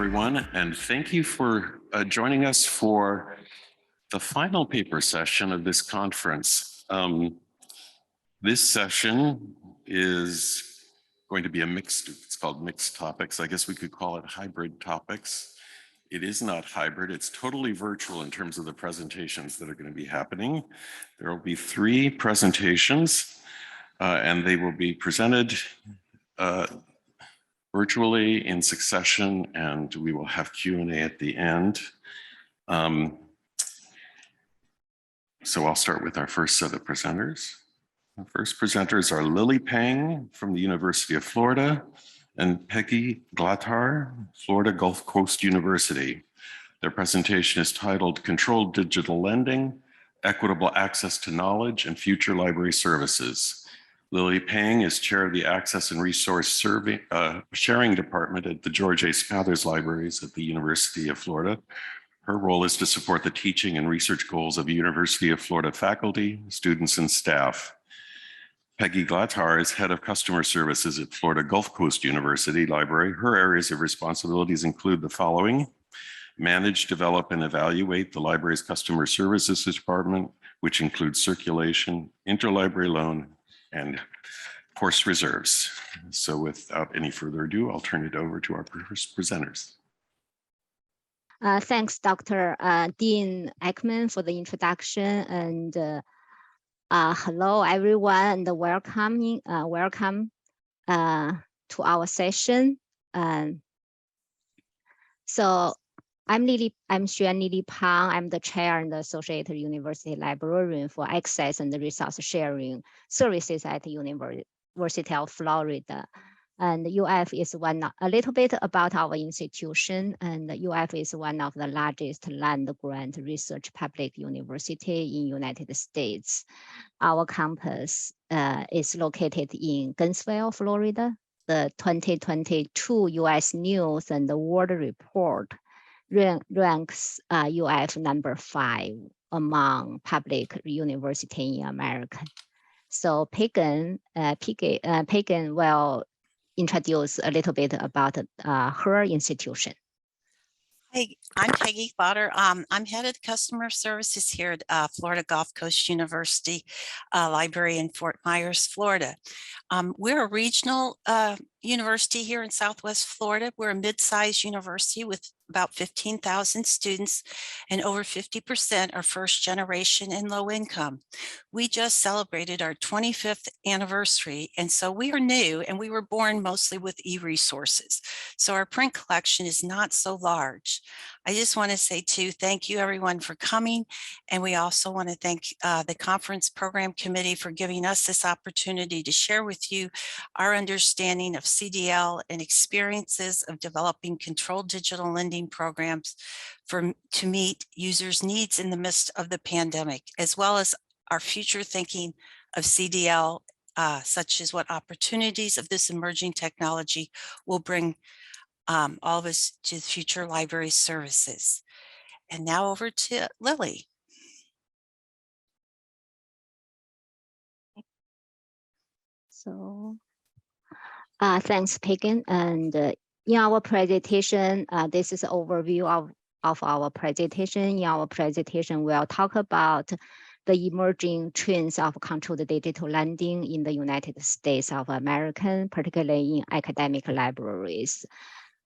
everyone, and thank you for joining us for the final paper session of this conference. This session is going to be it's called mixed topics. I guess we could call it hybrid topics. It is not hybrid, it's totally virtual in terms of the presentations that are going to be happening. There will be 3 presentations, and they will be presented virtually in succession, and we will have Q&A at the end. So I'll start with our first set of presenters. The first presenters are Lily Pang from the University of Florida and Peggy Glatthaar, Florida Gulf Coast University. Their presentation is titled Controlled Digital Lending, Equitable Access to Knowledge and Future Library Services. Lily Pang is chair of the Access and Resource Sharing Department at the George A. Smathers Libraries at the University of Florida. Her role is to support the teaching and research goals of University of Florida faculty, students, and staff. Peggy Glatthaar is head of customer services at Florida Gulf Coast University Library. Her areas of responsibilities include the following: manage, develop, and evaluate the library's customer services department, which includes circulation, interlibrary loan, and course reserves. So without any further ado, I'll turn it over to our first presenters. Thanks, Dr. Dean Eckman, for the introduction, and hello, everyone, and welcome to our session. So I'm Xuan Lily Pang. I'm the chair and associate university librarian for access and resource sharing services at the University of Florida. And UF is a little bit about our institution, and UF is one of the largest land grant research public university in United States. Our campus is located in Gainesville, Florida. The 2022 US News and World Report ranks UF number 5 among public university in America. So Pagan will introduce a little bit about her institution. Hey, I'm Peggy Glatthaar. I'm head of customer services here at Florida Gulf Coast University Library in Fort Myers, Florida. We're a regional university here in Southwest Florida. We're a mid-sized university with about 15,000 students, and over 50% are first generation and low income. We just celebrated our 25th anniversary, and so we are new, and we were born mostly with e-resources. So our print collection is not so large. I just want to say too, thank you everyone for coming. And we also want to thank the conference program committee for giving us this opportunity to share with you our understanding of CDL and experiences of developing controlled digital lending programs to meet users' needs in the midst of the pandemic, as well as our future thinking of CDL, such as what opportunities of this emerging technology will bring all of us to future library services. And now over to Lily. So thanks, Pagan. And in our presentation, this is an overview of our presentation. In our presentation, we'll talk about the emerging trends of controlled digital lending in the United States of America, particularly in academic libraries,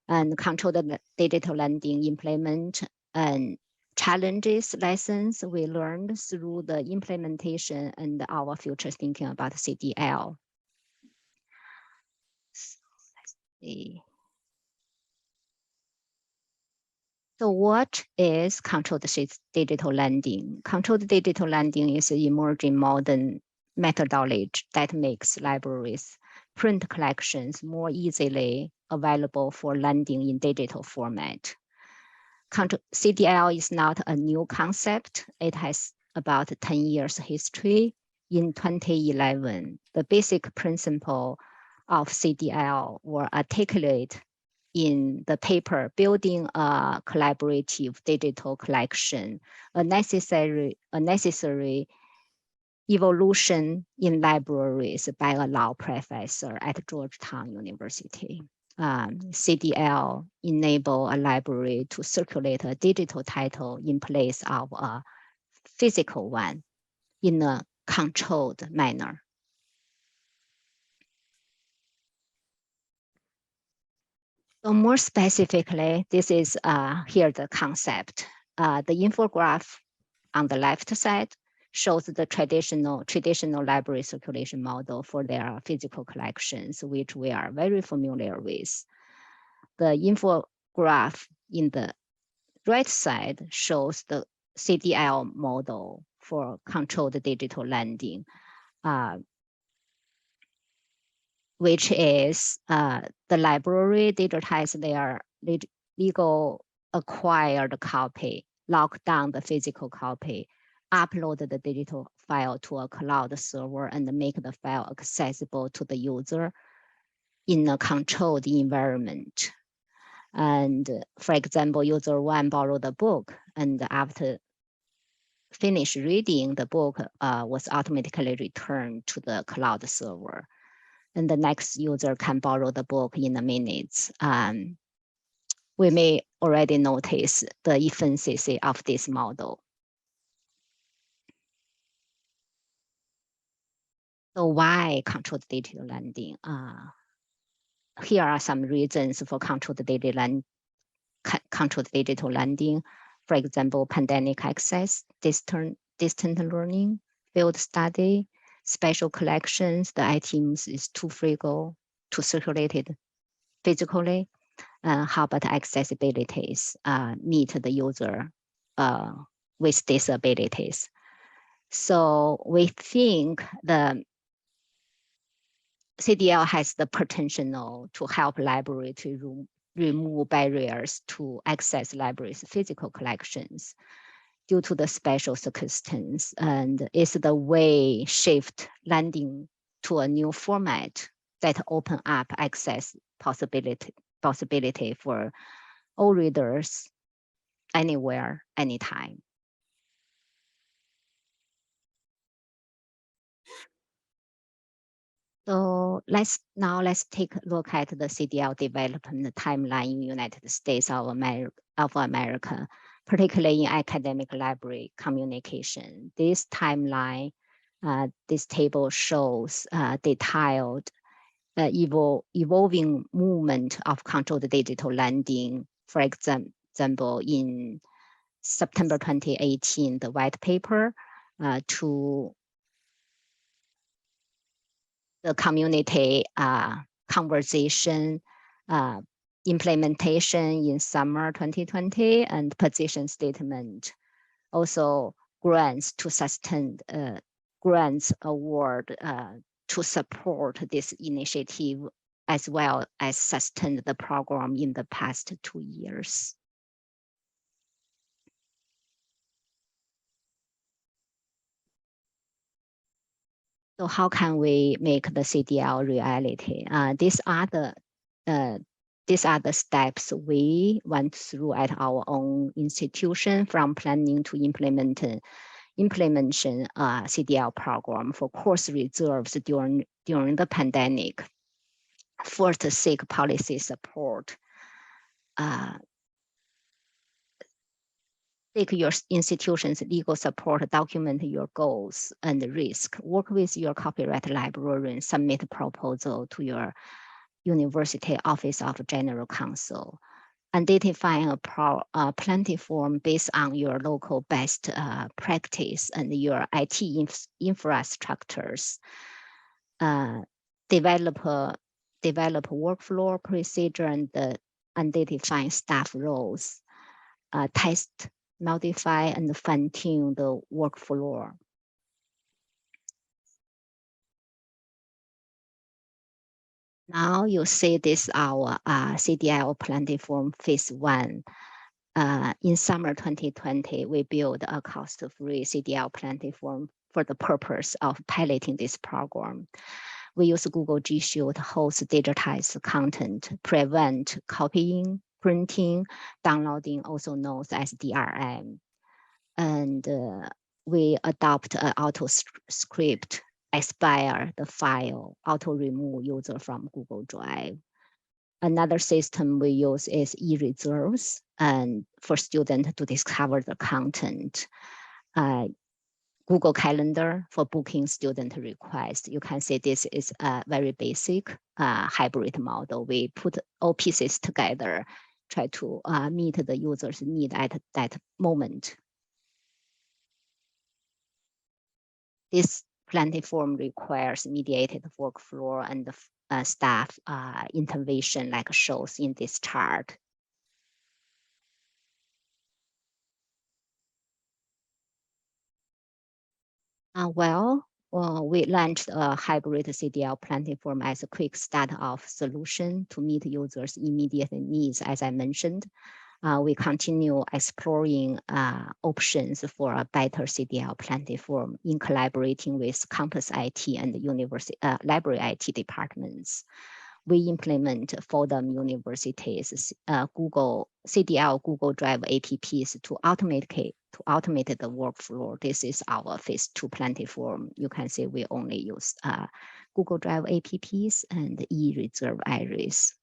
and controlled digital lending implement and challenges, lessons we learned through the implementation, and our future thinking about CDL. So let's see. So what is controlled digital lending? Controlled digital lending is an emerging modern methodology that makes libraries print collections more easily available for lending in digital format. CDL is not a new concept. It has about 10 years history. In 2011, the basic principle of CDL were articulated in the paper Building a Collaborative Digital Collection, a necessary evolution in libraries by a law professor at Georgetown University. CDL enable a library to circulate a digital title in place of a physical one in a controlled manner. So more specifically, this is here the concept. The infograph on the left side shows the traditional library circulation model for their physical collections, which we are very familiar with. The infograph in the right side shows the CDL model for controlled digital lending, which is the library digitize their legal acquired copy, lock down the physical copy, upload the digital file to a cloud server, and make the file accessible to the user in a controlled environment. And for example, user one borrowed the book, and after finish reading, the book was automatically returned to the cloud server. And the next user can borrow the book in a minute. We may already notice the efficiency of this model. So why controlled digital lending? Here are some reasons for controlled digital lending. For example, pandemic access, distant learning, field study, special collections. The items is too fragile to circulate it physically. How about accessibilities? Meet the user with disabilities. So we think the CDL has the potential to help library to remove barriers to access libraries' physical collections due to the special circumstance, and is the way shift lending to a new format that open up access possibility for all readers anywhere, anytime. So let's take a look at the CDL development timeline in the United States of America, particularly in academic library communication. This timeline, this table shows detailed evolving movement of controlled digital lending. For example, in September 2018, the white paper to the community conversation implementation in summer 2020, and position statement. Also grants to sustain grants award to support this initiative, as well as sustain the program in the past 2 years. So how can we make the CDL reality? These are the steps we went through at our own institution, from planning to implementation CDL program for course reserves during the pandemic. First, seek policy support. Seek your institution's legal support, document your goals and risk, work with your copyright librarian, submit a proposal to your University Office of General Counsel, identifying a platform based on your local best practice and your IT infrastructures. Develop workflow procedure and identifying staff roles. Test, modify, and fine-tune the workflow. Now you see this our CDL platform phase 1. In summer 2020, we built a cost-free CDL platform for the purpose of piloting this program. We use Google G Suite to host digitized content, prevent copying, printing, downloading, also known as DRM. And we adopt an auto script, expire the file, auto remove user from Google Drive. Another system we use is e-reserves, and for students to discover the content. Google Calendar for booking student requests. You can see this is a very basic hybrid model. We put all pieces together, try to meet the user's need at that moment. This platform requires mediated workflow and staff intervention like shows in this chart. We launched a hybrid CDL platform as a quick start-off solution to meet users' immediate needs, as I mentioned. We continue exploring options for a better CDL platform in collaborating with campus IT and university library IT departments. We implement for them universities Google CDL Google Drive APPs to automate the workflow. This is our phase 2 platform. You can see we only use Google Drive APPs and e-reserve iris.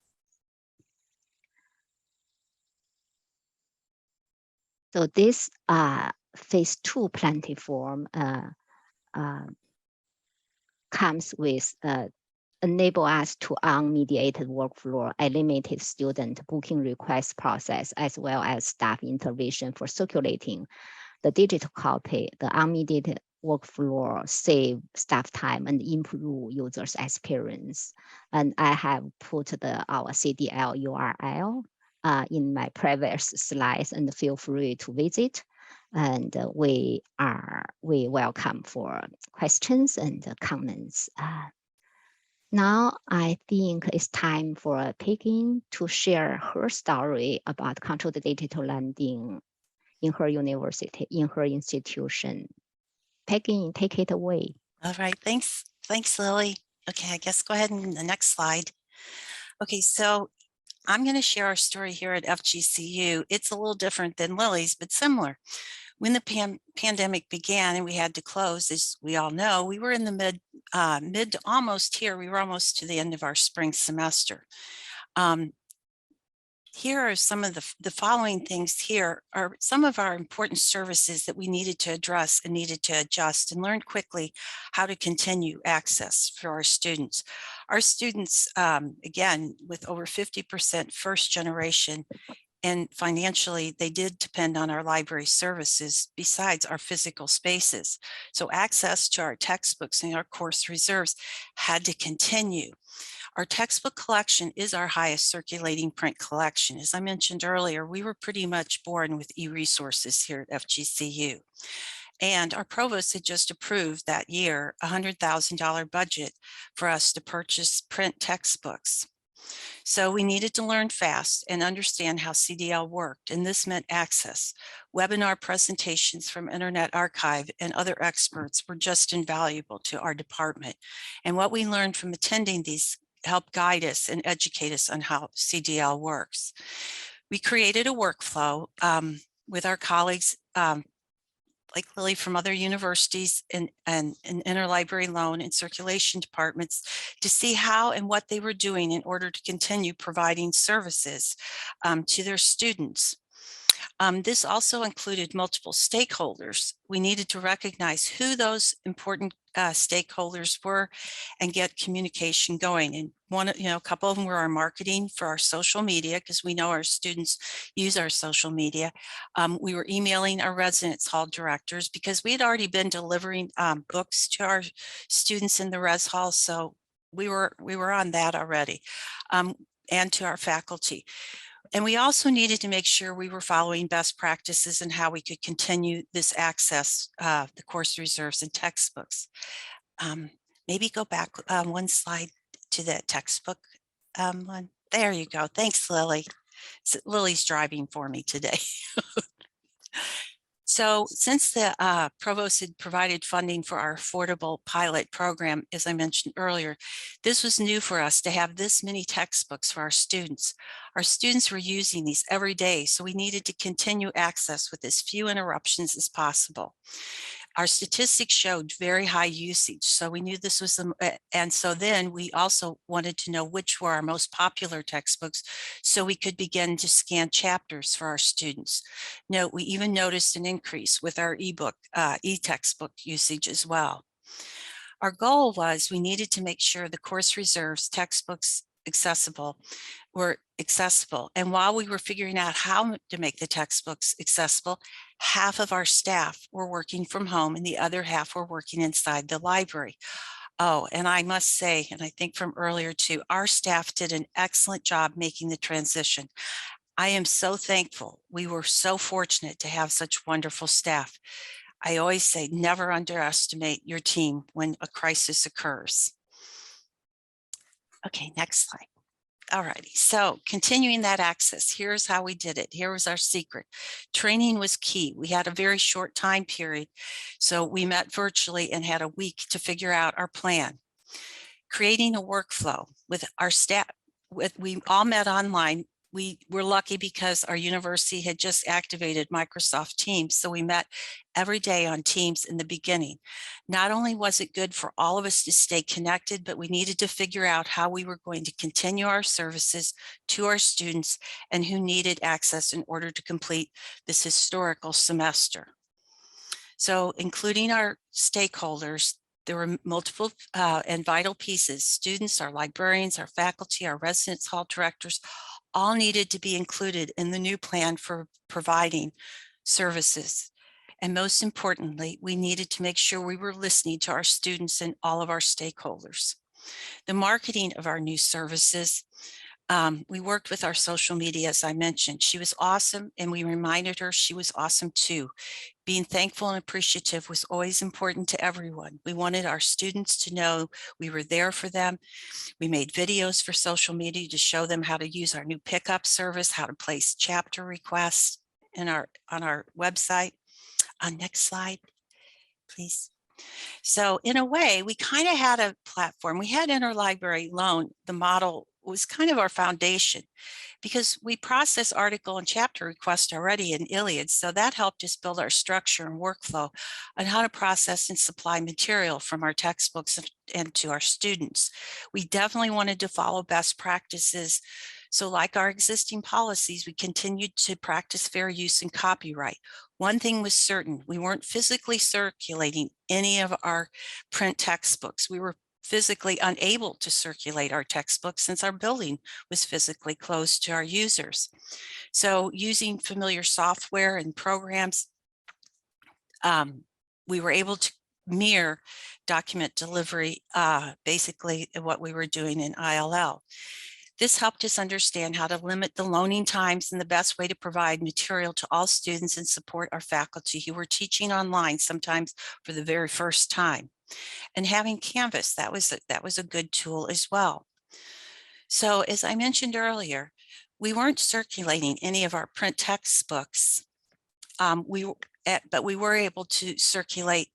So this phase 2 platform comes with enable us to unmediated workflow, eliminated student booking request process, as well as staff intervention for circulating the digital copy. The unmediated workflow save staff time and improve users' experience. And I have put our CDL URL in my previous slides, and feel free to visit. And we welcome for questions and comments. Now I think it's time for Peggy to share her story about controlled digital lending in her university, in her institution. Peggy, take it away. All right, thanks, Lily. Okay, I guess go ahead and the next slide. Okay, so I'm going to share our story here at FGCU. It's a little different than Lily's, but similar. When the pandemic began and we had to close, as we all know, we were in the mid to almost here. We were almost to the end of our spring semester. Here are some of the following things. Here are some of our important services that we needed to address and needed to adjust and learn quickly how to continue access for our students. Our students, again, with over 50% first generation, and financially, they did depend on our library services besides our physical spaces. So access to our textbooks and our course reserves had to continue. Our textbook collection is our highest circulating print collection. As I mentioned earlier, we were pretty much born with e-resources here at FGCU. And our provost had just approved that year a $100,000 budget for us to purchase print textbooks. So we needed to learn fast and understand how CDL worked, and this meant access. Webinar presentations from Internet Archive and other experts were just invaluable to our department. And what we learned from attending these helped guide us and educate us on how CDL works. We created a workflow with our colleagues like Lily from other universities and interlibrary loan and circulation departments to see how and what they were doing in order to continue providing services to their students. This also included multiple stakeholders. We needed to recognize who those important stakeholders were and get communication going. And a couple of them were our marketing for our social media, because we know our students use our social media. We were emailing our residence hall directors because we had already been delivering books to our students in the res hall. So we were on that already, and to our faculty. And we also needed to make sure we were following best practices and how we could continue this access, the course reserves and textbooks. Maybe go back one slide to the textbook one. There you go. Thanks, Lily. So Lily's driving for me today. So since the provost had provided funding for our affordable pilot program, as I mentioned earlier, this was new for us to have this many textbooks for our students. Our students were using these every day, so we needed to continue access with as few interruptions as possible. Our statistics showed very high usage, so we knew this was and so then we also wanted to know which were our most popular textbooks so we could begin to scan chapters for our students. Note, we even noticed an increase with our e-textbook usage as well. Our goal was we needed to make sure the course reserves textbooks were accessible. And while we were figuring out how to make the textbooks accessible, half of our staff were working from home and the other half were working inside the library. Oh, and I must say, and I think from earlier too, our staff did an excellent job making the transition. I am so thankful. We were so fortunate to have such wonderful staff. I always say, never underestimate your team when a crisis occurs. Okay, next slide. All righty, so continuing that access, here's how we did it. Here was our secret. Training was key. We had a very short time period, so we met virtually and had a week to figure out our plan. Creating a workflow with our staff, we all met online. We were lucky because our university had just activated Microsoft Teams, so we met every day on Teams in the beginning. Not only was it good for all of us to stay connected, but we needed to figure out how we were going to continue our services to our students and who needed access in order to complete this historical semester. So including our stakeholders, there were multiple and vital pieces. Students, our librarians, our faculty, our residence hall directors, all needed to be included in the new plan for providing services. And most importantly, we needed to make sure we were listening to our students and all of our stakeholders. The marketing of our new services, we worked with our social media, as I mentioned. She was awesome, and we reminded her she was awesome too. Being thankful and appreciative was always important to everyone. We wanted our students to know we were there for them. We made videos for social media to show them how to use our new pickup service, how to place chapter requests on our website. Next slide, please. So in a way, we kind of had a platform. We had interlibrary loan. The model was kind of our foundation because we process article and chapter requests already in Iliad. So that helped us build our structure and workflow on how to process and supply material from our textbooks and to our students. We definitely wanted to follow best practices. So like our existing policies, we continued to practice fair use and copyright. One thing was certain, we weren't physically circulating any of our print textbooks. We were physically unable to circulate our textbooks since our building was physically closed to our users. So using familiar software and programs, we were able to mirror document delivery, basically what we were doing in ILL. This helped us understand how to limit the loaning times and the best way to provide material to all students and support our faculty who were teaching online, sometimes for the very first time. And having Canvas, that was a good tool as well. So as I mentioned earlier, we weren't circulating any of our print textbooks, but we were able to circulate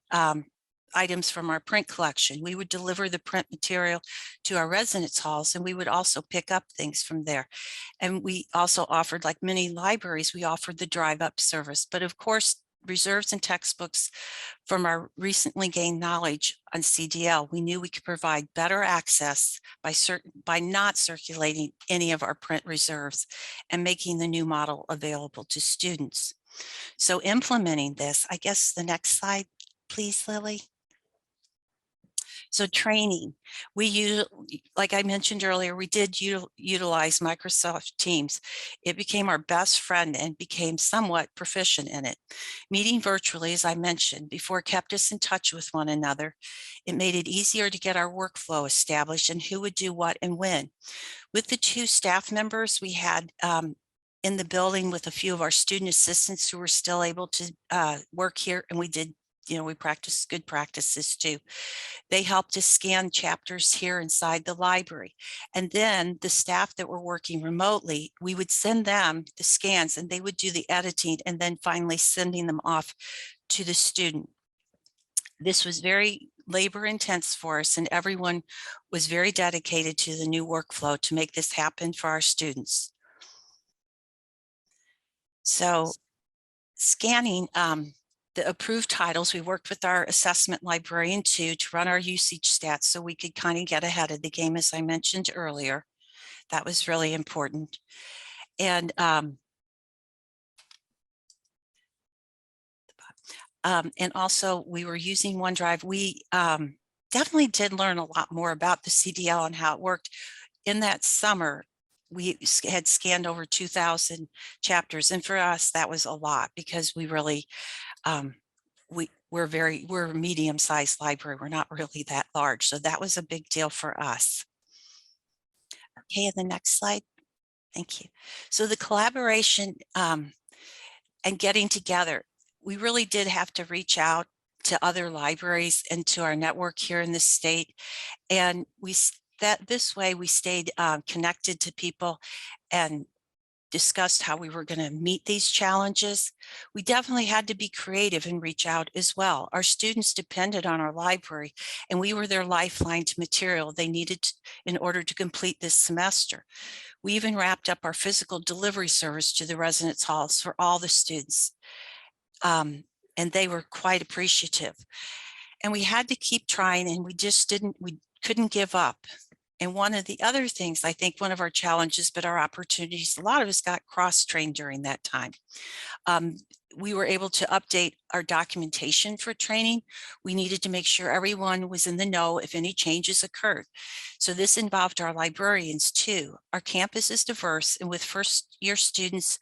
items from our print collection. We would deliver the print material to our residence halls, and we would also pick up things from there. And we also offered, like many libraries, we offered the drive-up service. But of course, reserves and textbooks from our recently gained knowledge on CDL, we knew we could provide better access by not circulating any of our print reserves and making the new model available to students. So implementing this, I guess the next slide, please, Lily. So training, like I mentioned earlier, we did utilize Microsoft Teams. It became our best friend and became somewhat proficient in it. Meeting virtually, as I mentioned before, kept us in touch with one another. It made it easier to get our workflow established and who would do what and when. With the 2 staff members we had in the building with a few of our student assistants who were still able to work here, and we did, we practiced good practices too. They helped us scan chapters here inside the library. And then the staff that were working remotely, we would send them the scans and they would do the editing and then finally sending them off to the student. This was very labor intense for us, and everyone was very dedicated to the new workflow to make this happen for our students. So scanning, the approved titles. We worked with our assessment librarian too to run our usage stats so we could kind of get ahead of the game, as I mentioned earlier. That was really important. And also we were using OneDrive. We definitely did learn a lot more about the CDL and how it worked. In that summer, we had scanned over 2,000 chapters. And for us, that was a lot because we really, we're a medium-sized library. We're not really that large. So that was a big deal for us. Okay, and the next slide. Thank you. So the collaboration and getting together, we really did have to reach out to other libraries and to our network here in the state. And this way we stayed connected to people and discussed how we were going to meet these challenges. We definitely had to be creative and reach out as well. Our students depended on our library, and we were their lifeline to material they needed in order to complete this semester. We even wrapped up our physical delivery service to the residence halls for all the students, and they were quite appreciative. And we had to keep trying, and we couldn't give up. And one of the other things, I think one of our challenges, but our opportunities, a lot of us got cross-trained during that time. We were able to update our documentation for training. We needed to make sure everyone was in the know if any changes occurred. So this involved our librarians too. Our campus is diverse, and with first-year students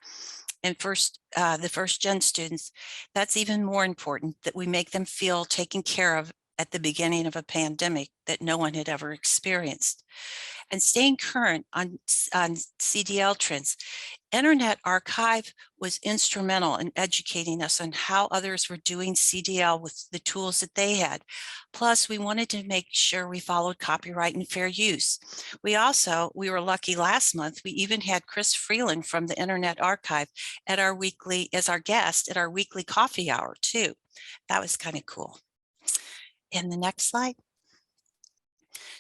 and the first-gen students, that's even more important, that we make them feel taken care of at the beginning of a pandemic that no one had ever experienced. And staying current on CDL trends. Internet Archive was instrumental in educating us on how others were doing CDL with the tools that they had. Plus, we wanted to make sure we followed copyright and fair use. We were lucky last month, we even had Chris Freeland from the Internet Archive as our guest at our weekly coffee hour too. That was kind of cool. And the next slide.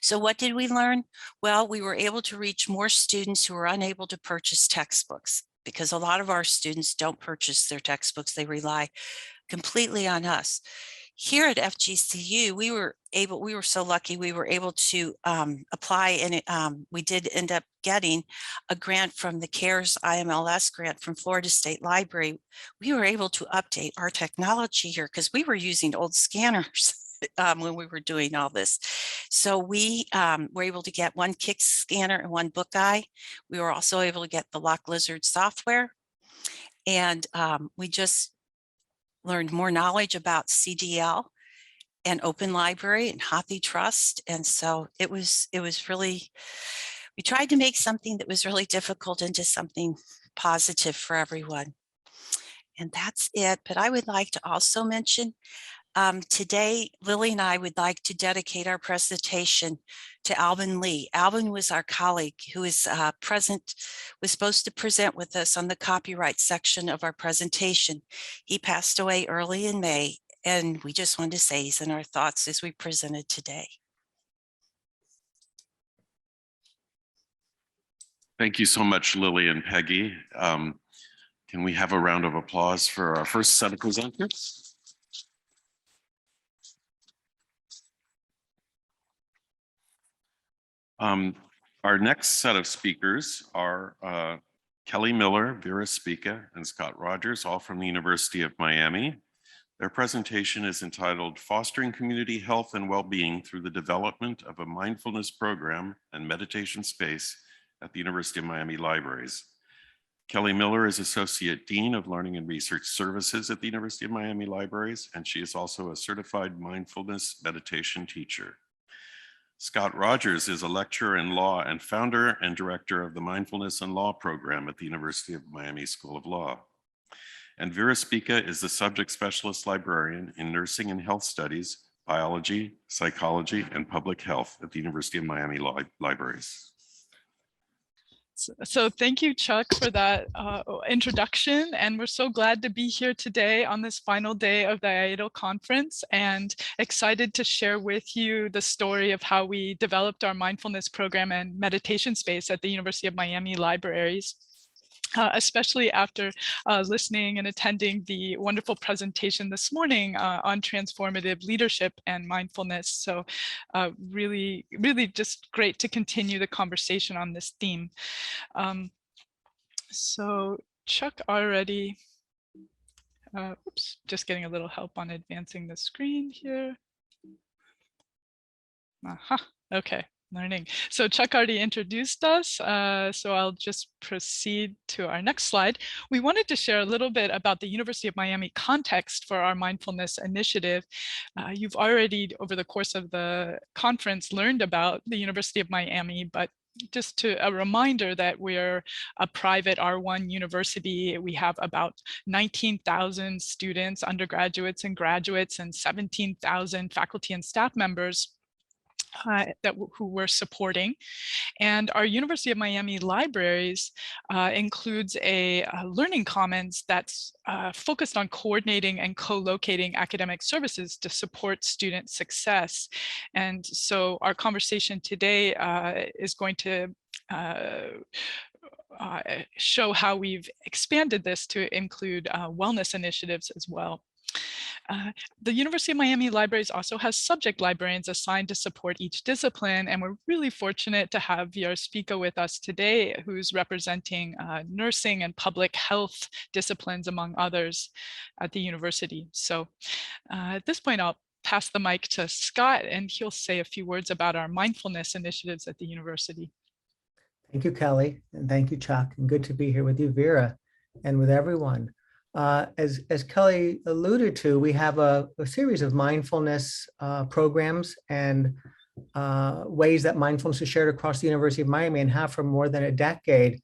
So what did we learn? Well, we were able to reach more students who were unable to purchase textbooks, because a lot of our students don't purchase their textbooks. They rely completely on us. Here at FGCU, we were so lucky, we were able to apply, and we did end up getting a grant from the CARES IMLS grant from Florida State Library. We were able to update our technology here because we were using old scanners when we were doing all this. So we were able to get one Kick scanner and one Bookeye. We were also able to get the Lock Lizard software. And we just learned more knowledge about CDL and Open Library and HathiTrust. And so it was really, we tried to make something that was really difficult into something positive for everyone. And that's it. But I would like to also mention today, Lily and I would like to dedicate our presentation to Alvin Lee. Alvin was our colleague who is was supposed to present with us on the copyright section of our presentation. He passed away early in May, and we just wanted to say he's in our thoughts as we presented today. Thank you so much, Lily and Peggy. Can we have a round of applause for our first set of presenters? Our next set of speakers are Kelly Miller, Vera Spika, and Scott Rogers, all from the University of Miami. Their presentation is entitled Fostering Community Health and Wellbeing Through the Development of a Mindfulness Program and Meditation Space at the University of Miami Libraries. Kelly Miller is Associate Dean of Learning and Research Services at the University of Miami Libraries, and she is also a certified mindfulness meditation teacher. Scott Rogers is a lecturer in law and founder and director of the Mindfulness and Law program at the University of Miami School of Law. And Vera Spika is the subject specialist librarian in nursing and health studies, biology, psychology, and public health at the University of Miami Libraries. So thank you, Chuck, for that introduction. And we're so glad to be here today on this final day of the IATL conference, and excited to share with you the story of how we developed our mindfulness program and meditation space at the University of Miami Libraries. especially after listening and attending the wonderful presentation this morning on transformative leadership and mindfulness. So really just great to continue the conversation on this theme. So Chuck already, oops, just getting a little help on advancing the screen here. Okay, learning. So Chuck already introduced us, so I'll just proceed to our next slide. We wanted to share a little bit about the University of Miami context for our mindfulness initiative. You've already, over the course of the conference, learned about the University of Miami, but just a reminder that we're a private R1 university. We have about 19,000 students, undergraduates and graduates, and 17,000 faculty and staff members who we're supporting. And our University of Miami libraries includes a learning commons that's focused on coordinating and co-locating academic services to support student success. And so our conversation today is going to show how we've expanded this to include wellness initiatives as well. The University of Miami Libraries also has subject librarians assigned to support each discipline, and we're really fortunate to have Spika with us today, who's representing nursing and public health disciplines, among others, at the university. So at this point, I'll pass the mic to Scott, and he'll say a few words about our mindfulness initiatives at the university. Thank you, Kelly, and thank you, Chuck, and good to be here with you, Vera, and with everyone. As Kelly alluded to, we have a series of mindfulness programs and ways that mindfulness is shared across the University of Miami and have for more than a decade.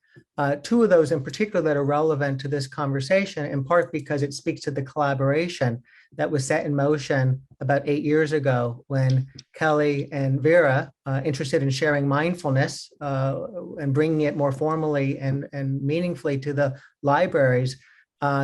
Two of those in particular that are relevant to this conversation, in part because it speaks to the collaboration that was set in motion about 8 years ago when Kelly and Vera, interested in sharing mindfulness and bringing it more formally and meaningfully to the libraries,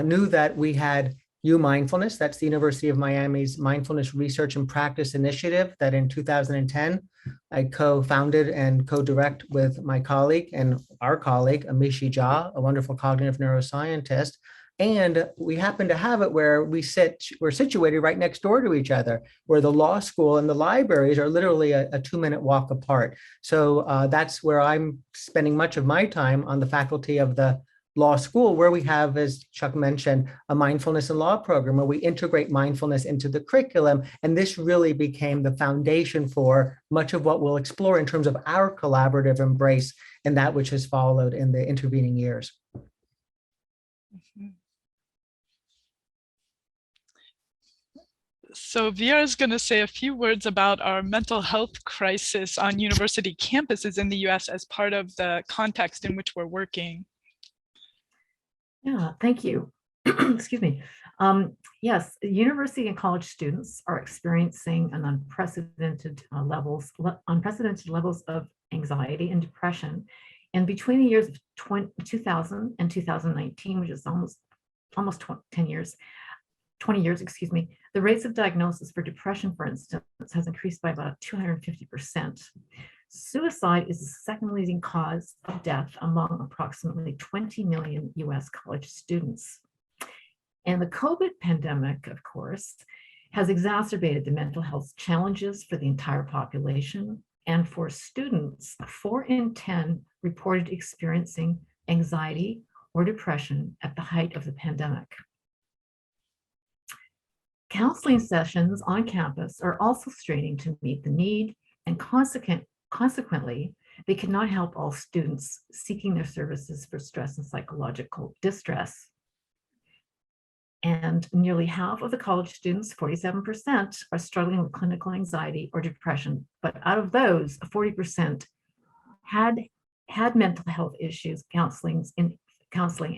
knew that we had Mindfulness. That's the University of Miami's Mindfulness Research and Practice Initiative that in 2010, I co-founded and co-direct with my colleague and our colleague, Amishi Jha, a wonderful cognitive neuroscientist. And we happen to have it where we're situated right next door to each other, where the law school and the libraries are literally a 2-minute walk apart. So that's where I'm spending much of my time on the faculty of the law school, where we have, as Chuck mentioned, a mindfulness and law program where we integrate mindfulness into the curriculum. And this really became the foundation for much of what we'll explore in terms of our collaborative embrace and that which has followed in the intervening years. So Vera is going to say a few words about our mental health crisis on university campuses in the US as part of the context in which we're working. Yeah, thank you. Excuse me. Yes, university and college students are experiencing an unprecedented levels of anxiety and depression. And between the years of 2000 and 2019, which is almost 20 years, excuse me, the rates of diagnosis for depression, for instance, has increased by about 250%. Suicide is the second leading cause of death among approximately 20 million US college students. And the COVID pandemic, of course, has exacerbated the mental health challenges for the entire population. And for students, 4 in 10 reported experiencing anxiety or depression at the height of the pandemic. Counseling sessions on campus are also straining to meet the need, and consequently, they cannot help all students seeking their services for stress and psychological distress. And nearly half of the college students, 47%, are struggling with clinical anxiety or depression. But out of those, 40% had mental health issues, counseling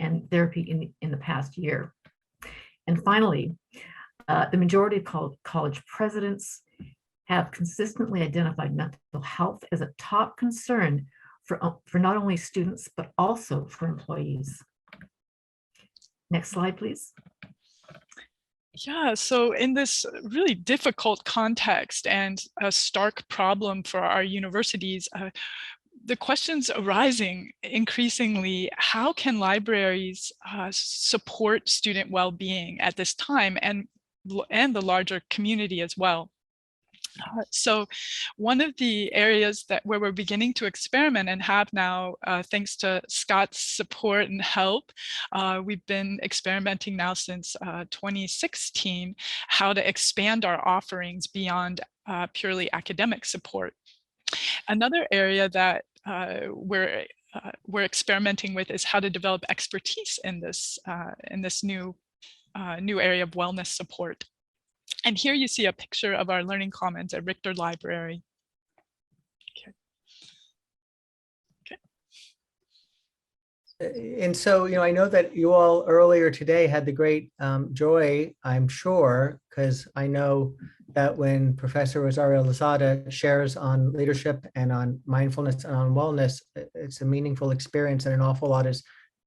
and therapy in the past year. And finally, the majority of college presidents have consistently identified mental health as a top concern for not only students, but also for employees. Next slide, please. Yeah, so in this really difficult context and a stark problem for our universities, the questions arising increasingly, how can libraries support student well-being at this time and the larger community as well? So one of the areas where we're beginning to experiment and have now, thanks to Scott's support and help, we've been experimenting now since 2016, how to expand our offerings beyond purely academic support. Another area that we're experimenting with is how to develop expertise in this new area of wellness support. And here you see a picture of our Learning Commons at Richter Library. And so, I know that you all earlier today had the great joy, I'm sure, because I know that when Professor Rosario Lozada shares on leadership and on mindfulness and on wellness, it's a meaningful experience and an awful lot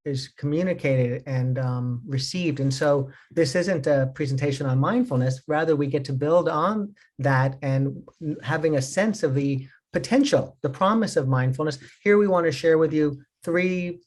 is communicated and received. And so this isn't a presentation on mindfulness, rather we get to build on that and having a sense of the potential, the promise of mindfulness. Here we want to share with you 3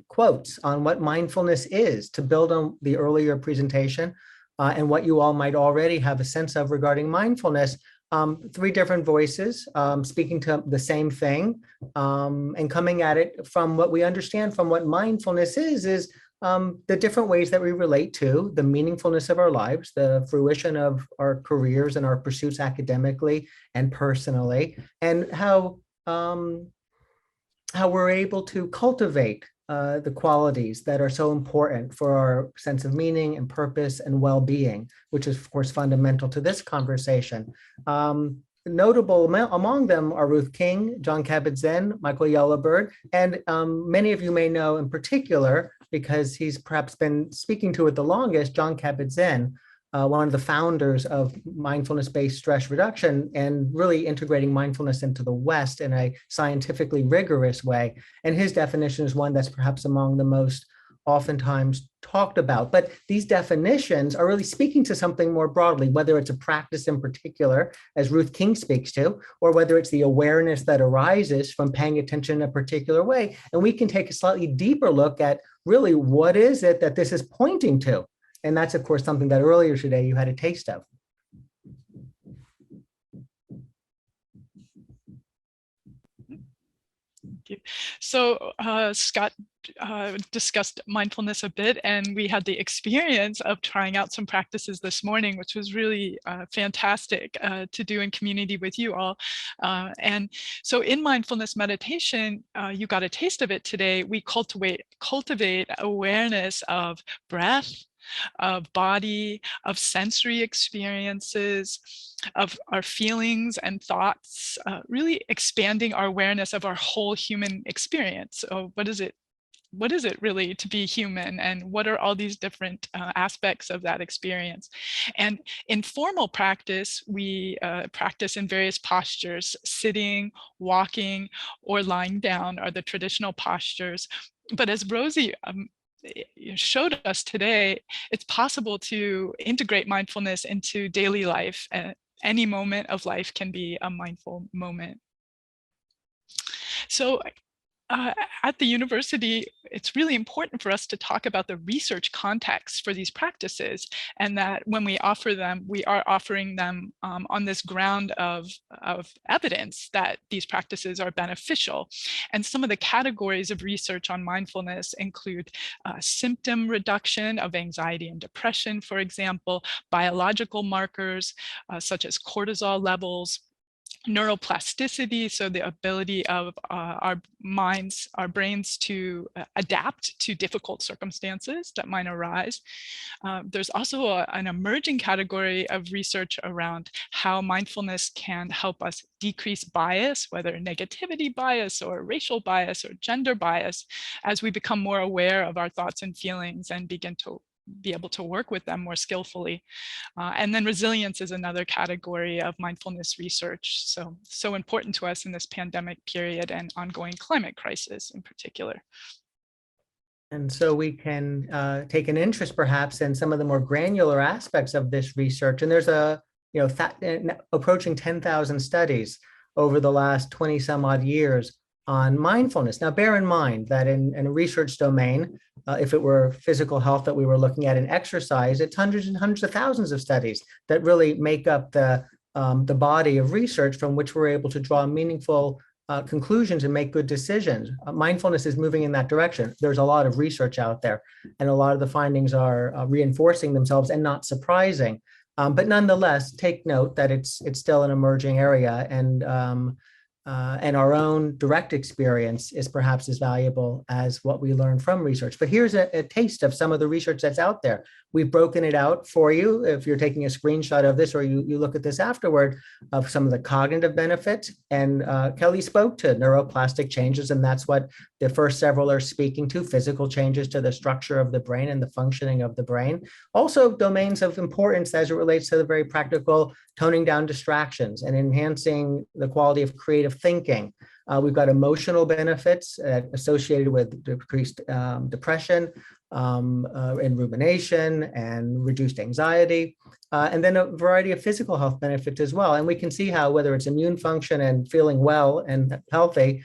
quotes on what mindfulness is to build on the earlier presentation and what you all might already have a sense of regarding mindfulness. 3 different voices speaking to the same thing and coming at it from what we understand from what mindfulness is the different ways that we relate to the meaningfulness of our lives, the fruition of our careers and our pursuits academically and personally, and how we're able to cultivate the qualities that are so important for our sense of meaning and purpose and well-being, which is, of course, fundamental to this conversation. Notable among them are Ruth King, John Kabat-Zinn, Michael Yellowbird, and many of you may know in particular, because he's perhaps been speaking to it the longest, John Kabat-Zinn, one of the founders of mindfulness-based stress reduction and really integrating mindfulness into the West in a scientifically rigorous way. And his definition is one that's perhaps among the most oftentimes talked about. But these definitions are really speaking to something more broadly, whether it's a practice in particular, as Ruth King speaks to, or whether it's the awareness that arises from paying attention in a particular way. And we can take a slightly deeper look at really what is it that this is pointing to. And that's, of course, something that earlier today you had a taste of. So Scott discussed mindfulness a bit, and we had the experience of trying out some practices this morning, which was really fantastic to do in community with you all. And so in mindfulness meditation, you got a taste of it today. We cultivate awareness of breath, of body, of sensory experiences, of our feelings and thoughts, really expanding our awareness of our whole human experience. So what is it really to be human, and what are all these different aspects of that experience? And in formal practice, we practice in various postures. Sitting, walking, or lying down are the traditional postures. But as Rosie showed us today, it's possible to integrate mindfulness into daily life. Any moment of life can be a mindful moment. So at the university, it's really important for us to talk about the research context for these practices, and that when we offer them, we are offering them on this ground of evidence that these practices are beneficial. And some of the categories of research on mindfulness include symptom reduction of anxiety and depression, for example, biological markers such as cortisol levels, neuroplasticity, so the ability of our brains to adapt to difficult circumstances that might arise. There's also an emerging category of research around how mindfulness can help us decrease bias, whether negativity bias or racial bias or gender bias, as we become more aware of our thoughts and feelings and begin to be able to work with them more skillfully. And then resilience is another category of mindfulness research. So important to us in this pandemic period and ongoing climate crisis in particular. And so we can take an interest perhaps in some of the more granular aspects of this research. And there's approaching 10,000 studies over the last 20 some odd years on mindfulness. Now, bear in mind that in a research domain, if it were physical health that we were looking at in exercise, it's hundreds and hundreds of thousands of studies that really make up the body of research from which we're able to draw meaningful conclusions and make good decisions. Mindfulness is moving in that direction. There's a lot of research out there, and a lot of the findings are reinforcing themselves and not surprising. But nonetheless, take note that it's still an emerging area, and our own direct experience is perhaps as valuable as what we learn from research. But here's a taste of some of the research that's out there. We've broken it out for you if you're taking a screenshot of this, or you look at this afterward, of some of the cognitive benefits. And Kelly spoke to neuroplastic changes, and that's what the first several are speaking to: physical changes to the structure of the brain and the functioning of the brain. Also, domains of importance as it relates to the very practical toning down distractions and enhancing the quality of creative thinking. We've got emotional benefits associated with decreased depression and rumination and reduced anxiety, and then a variety of physical health benefits as well. And we can see how, whether it's immune function and feeling well and healthy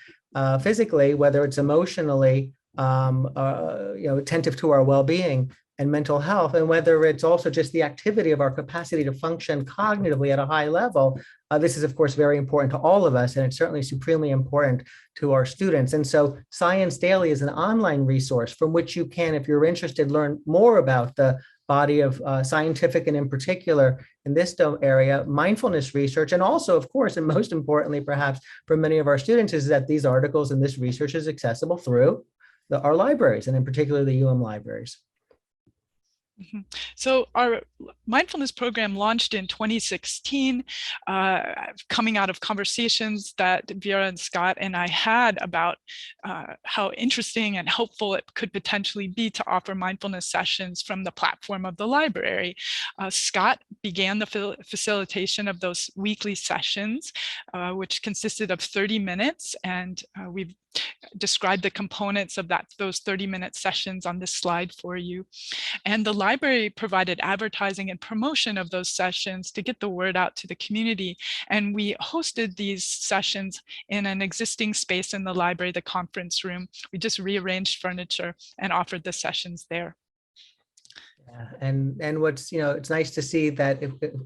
physically, whether it's emotionally, attentive to our well-being and mental health, and whether it's also just the activity of our capacity to function cognitively at a high level. This is, of course, very important to all of us, and it's certainly supremely important to our students. And so Science Daily is an online resource from which you can, if you're interested, learn more about the body of scientific, and in particular in this area, mindfulness research. And also, of course, and most importantly, perhaps for many of our students, is that these articles and this research is accessible through our libraries, and in particular the libraries. So our mindfulness program launched in 2016, coming out of conversations that Vera and Scott and I had about how interesting and helpful it could potentially be to offer mindfulness sessions from the platform of the library. Scott began the facilitation of those weekly sessions, which consisted of 30 minutes, and we've described the components of those 30-minute sessions on this slide for you. And the library provided advertising and promotion of those sessions to get the word out to the community. And we hosted these sessions in an existing space in the library, the conference room. We just rearranged furniture and offered the sessions there. Yeah, and what's, it's nice to see that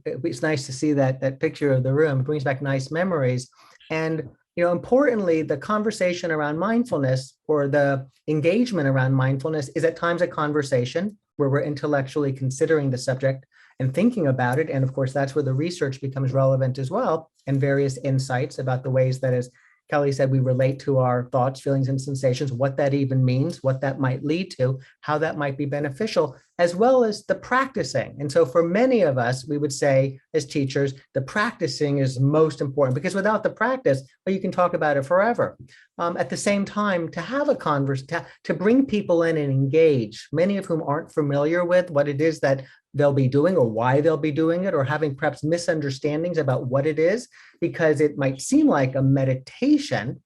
it's nice to see that picture of the room. It brings back nice memories. And importantly, the conversation around mindfulness, or the engagement around mindfulness, is at times a conversation where we're intellectually considering the subject and thinking about it. And of course, that's where the research becomes relevant as well, and various insights about the ways that, as Kelly said, we relate to our thoughts, feelings, and sensations, what that even means, what that might lead to, how that might be beneficial, as well as the practicing. And so for many of us, we would say as teachers, the practicing is most important, because without the practice, well, you can talk about it forever. At the same time, to have a conversation, to bring people in and engage, many of whom aren't familiar with what it is that they'll be doing or why they'll be doing it, or having perhaps misunderstandings about what it is, because it might seem like a meditation,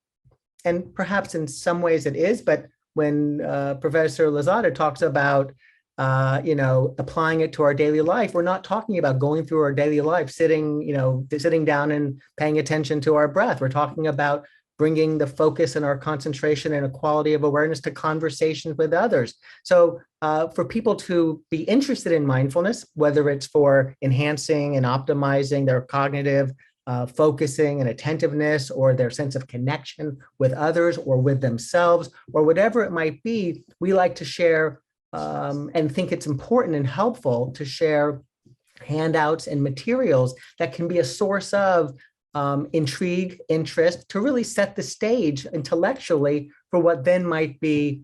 and perhaps in some ways it is. But when Professor Lozada talks about applying it to our daily life, we're not talking about going through our daily life sitting down and paying attention to our breath. We're talking about bringing the focus and our concentration and a quality of awareness to conversations with others. So for people to be interested in mindfulness, whether it's for enhancing and optimizing their cognitive focusing and attentiveness, or their sense of connection with others or with themselves, or whatever it might be, we like to share and think it's important and helpful to share handouts and materials that can be a source of intrigue, interest, to really set the stage intellectually for what then might be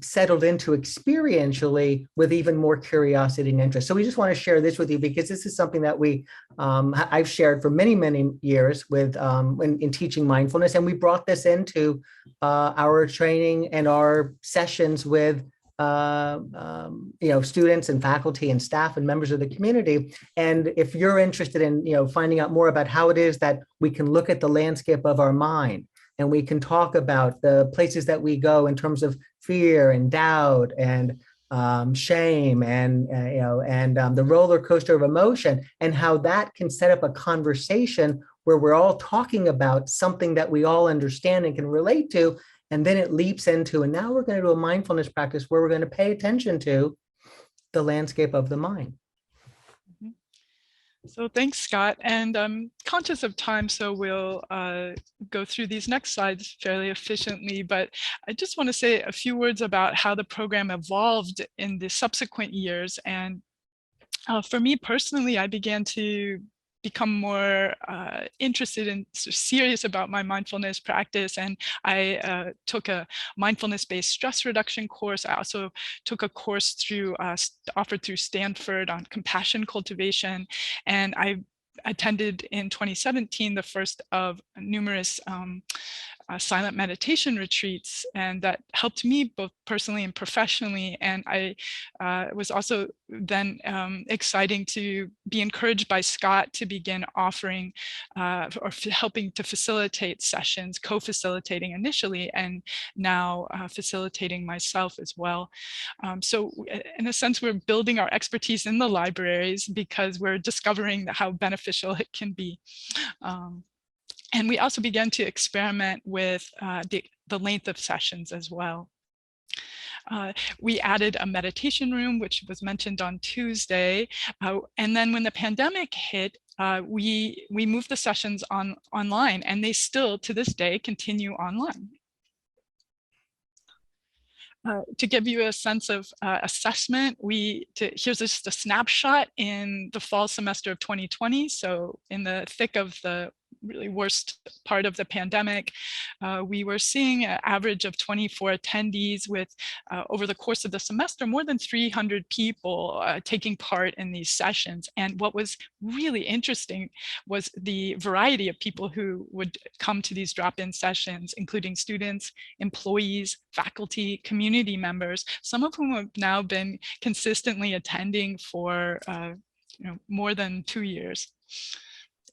settled into experientially with even more curiosity and interest. So we just want to share this with you, because this is something that I've shared for many, many years with in teaching mindfulness, and we brought this into our training and our sessions with students and faculty and staff and members of the community. And if you're interested in finding out more about how it is that we can look at the landscape of our mind, and we can talk about the places that we go in terms of fear and doubt and shame and the roller coaster of emotion, and how that can set up a conversation where we're all talking about something that we all understand and can relate to. And then it leaps into, and now we're going to do a mindfulness practice where we're going to pay attention to the landscape of the mind. So thanks, Scott. And I'm conscious of time, so we'll go through these next slides fairly efficiently. But I just want to say a few words about how the program evolved in the subsequent years. And for me personally, I began to become more interested and serious about my mindfulness practice. And I took a mindfulness-based stress reduction course. I also took a course through offered through Stanford on compassion cultivation. And I attended in 2017 the first of numerous silent meditation retreats, and that helped me both personally and professionally. And I was also then exciting to be encouraged by Scott to begin offering or helping to facilitate sessions, co-facilitating initially, and now facilitating myself as well. So in a sense, we're building our expertise in the libraries because we're discovering how beneficial it can be. And we also began to experiment with the length of sessions as well. We added a meditation room, which was mentioned on Tuesday. And then when the pandemic hit, we moved the sessions online, and they still, to this day, continue online. To give you a sense of assessment, here's just a snapshot in the fall semester of 2020. So in the thick of the really worst part of the pandemic, we were seeing an average of 24 attendees with, over the course of the semester, more than 300 people taking part in these sessions. And what was really interesting was the variety of people who would come to these drop-in sessions, including students, employees, faculty, community members, some of whom have now been consistently attending for more than 2 years.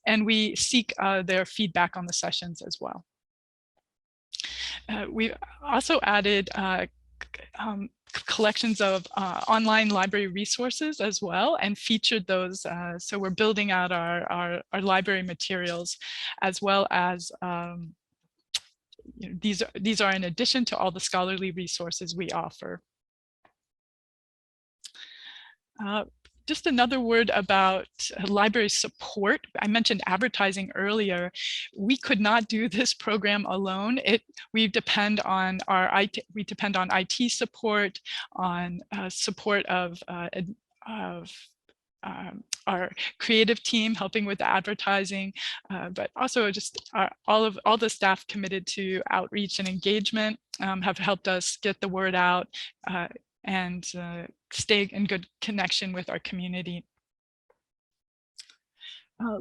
And we seek their feedback on the sessions as well. We also added collections of online library resources as well, and featured those. So we're building out our library materials, as well as these are in addition to all the scholarly resources we offer. Just another word about library support. I mentioned advertising earlier. We could not do this program alone. We depend on IT support, on support of our creative team helping with the advertising, but also just all the staff committed to outreach and engagement have helped us get the word out and stay in good connection with our community.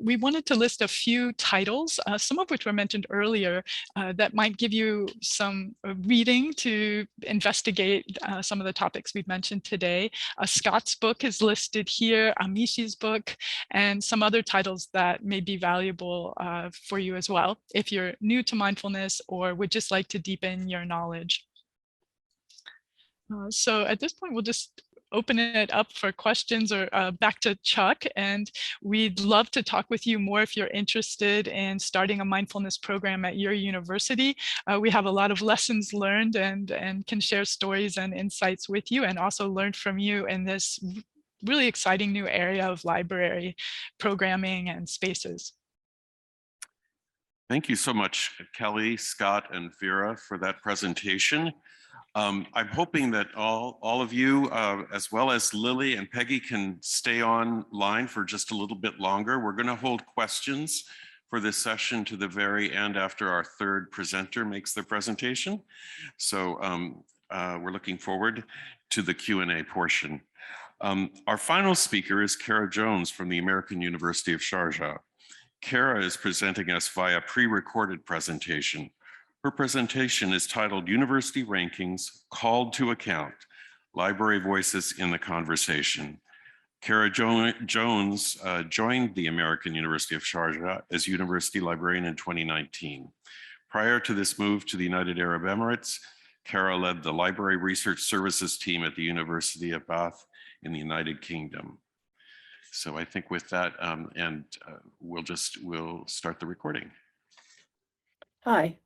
We wanted to list a few titles, some of which were mentioned earlier, that might give you some reading to investigate some of the topics we've mentioned today. Scott's book is listed here, Amishi's book, and some other titles that may be valuable for you as well, if you're new to mindfulness or would just like to deepen your knowledge. So at this point, we'll just open it up for questions, or back to Chuck, and we'd love to talk with you more if you're interested in starting a mindfulness program at your university. We have a lot of lessons learned and can share stories and insights with you, and also learn from you in this really exciting new area of library programming and spaces. Thank you so much, Kelly, Scott, and Vera, for that presentation. I'm hoping that all of you, as well as Lily and Peggy, can stay online for just a little bit longer. We're going to hold questions for this session to the very end after our third presenter makes their presentation. So we're looking forward to the Q&A portion. Our final speaker is Kara Jones from the American University of Sharjah. Kara is presenting us via pre-recorded presentation. Her presentation is titled University Rankings Called to Account, Library Voices in the Conversation. Kara Jones joined the American University of Sharjah as university librarian in 2019. Prior to this move to the United Arab Emirates, Kara led the Library Research Services team at the University of Bath in the United Kingdom. So I think with that, we'll start the recording. Hi,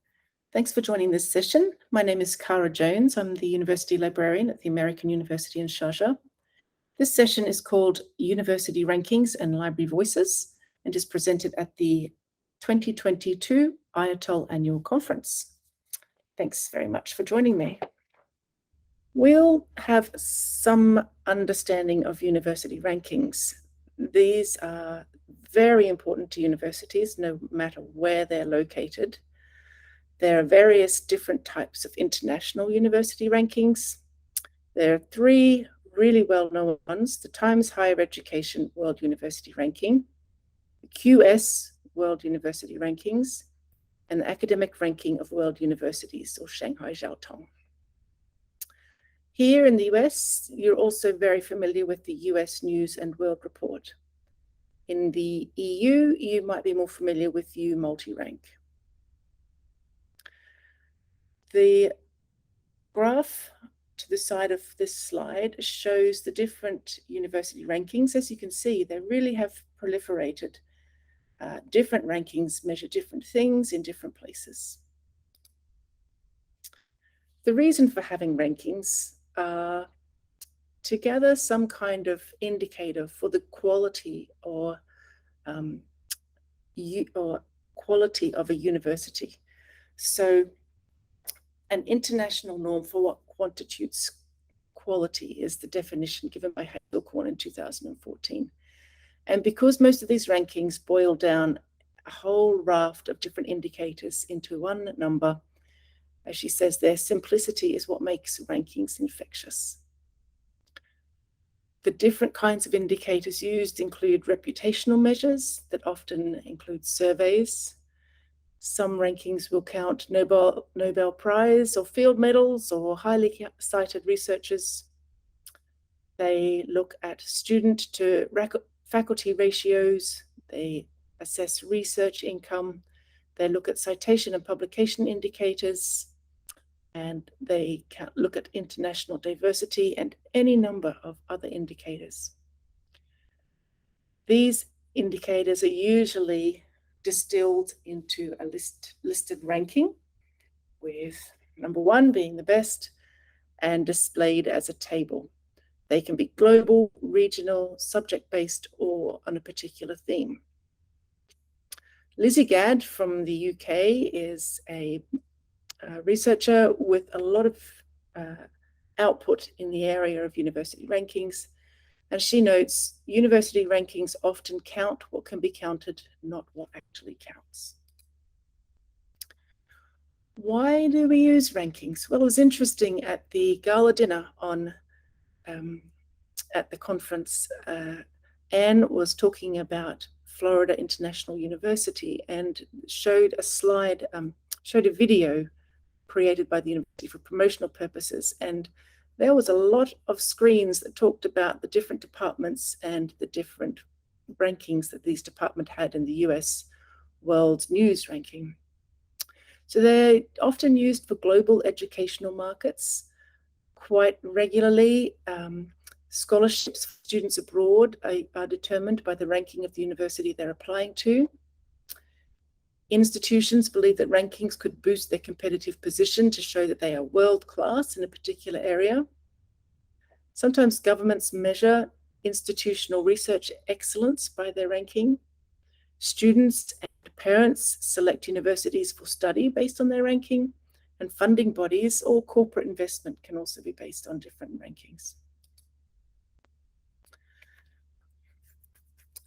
thanks for joining this session. My name is Cara Jones. I'm the University Librarian at the American University in Sharjah. This session is called University Rankings and Library Voices and is presented at the 2022 IATOL Annual Conference. Thanks very much for joining me. We'll have some understanding of university rankings. These are very important to universities, no matter where they're located. There are various different types of international university rankings. There are three really well-known ones: the Times Higher Education World University Ranking, the QS World University Rankings, and the Academic Ranking of World Universities, or Shanghai Jiaotong. Here in the US, you're also very familiar with the US News and World Report. In the EU, you might be more familiar with U Multi-Rank. The graph to the side of this slide shows the different university rankings. As you can see, they really have proliferated. Different rankings measure different things in different places. The reason for having rankings are to gather some kind of indicator for the quality or quality of a university. So an international norm for what constitutes quality is the definition given by Hazelcorn in 2014. And because most of these rankings boil down a whole raft of different indicators into one number, as she says, their simplicity is what makes rankings infectious. The different kinds of indicators used include reputational measures that often include surveys. Some rankings will count Nobel Prize or field medals or highly cited researchers. They look at student to faculty ratios. They assess research income. They look at citation and publication indicators. And they can look at international diversity and any number of other indicators. These indicators are usually distilled into a listed ranking, with number one being the best and displayed as a table. They can be global, regional, subject-based, or on a particular theme. Lizzie Gadd from the UK is a researcher with a lot of output in the area of university rankings. And she notes, university rankings often count what can be counted, not what actually counts. Why do we use rankings? Well, it was interesting at the gala dinner at the conference. Anne was talking about Florida International University and showed a video created by the university for promotional purposes. And there was a lot of screens that talked about the different departments and the different rankings that these departments had in the US World News Ranking. So they're often used for global educational markets quite regularly. Scholarships for students abroad are determined by the ranking of the university they're applying to. Institutions believe that rankings could boost their competitive position to show that they are world-class in a particular area. Sometimes governments measure institutional research excellence by their ranking. Students and parents select universities for study based on their ranking, and funding bodies or corporate investment can also be based on different rankings.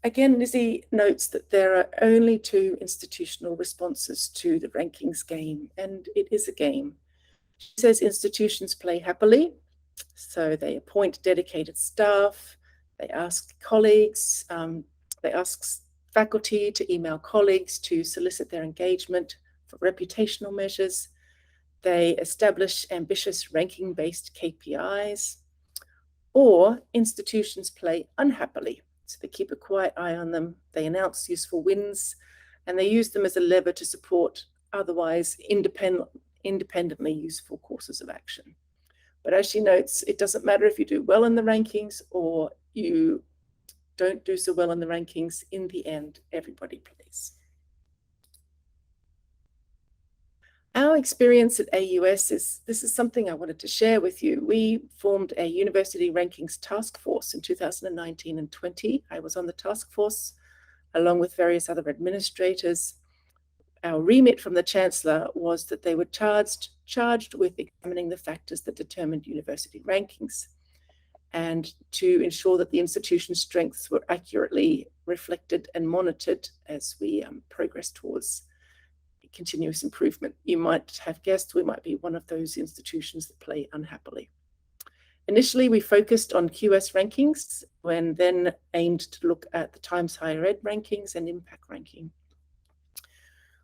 Again, Lizzie notes that there are only two institutional responses to the rankings game, and it is a game. She says institutions play happily, so they appoint dedicated staff, they ask colleagues, they ask faculty to email colleagues to solicit their engagement for reputational measures. They establish ambitious ranking-based KPIs, or institutions play unhappily. So they keep a quiet eye on them, they announce useful wins, and they use them as a lever to support otherwise independently useful courses of action. But as she notes, it doesn't matter if you do well in the rankings or you don't do so well in the rankings, in the end, everybody plays. Our experience at AUS this is something I wanted to share with you. We formed a university rankings task force in 2019 and 20. I was on the task force along with various other administrators. Our remit from the Chancellor was that they were charged with examining the factors that determined university rankings and to ensure that the institution's strengths were accurately reflected and monitored as we progress towards continuous improvement. You might have guessed we might be one of those institutions that play unhappily. Initially, we focused on QS rankings and then aimed to look at the Times Higher Ed rankings and impact ranking.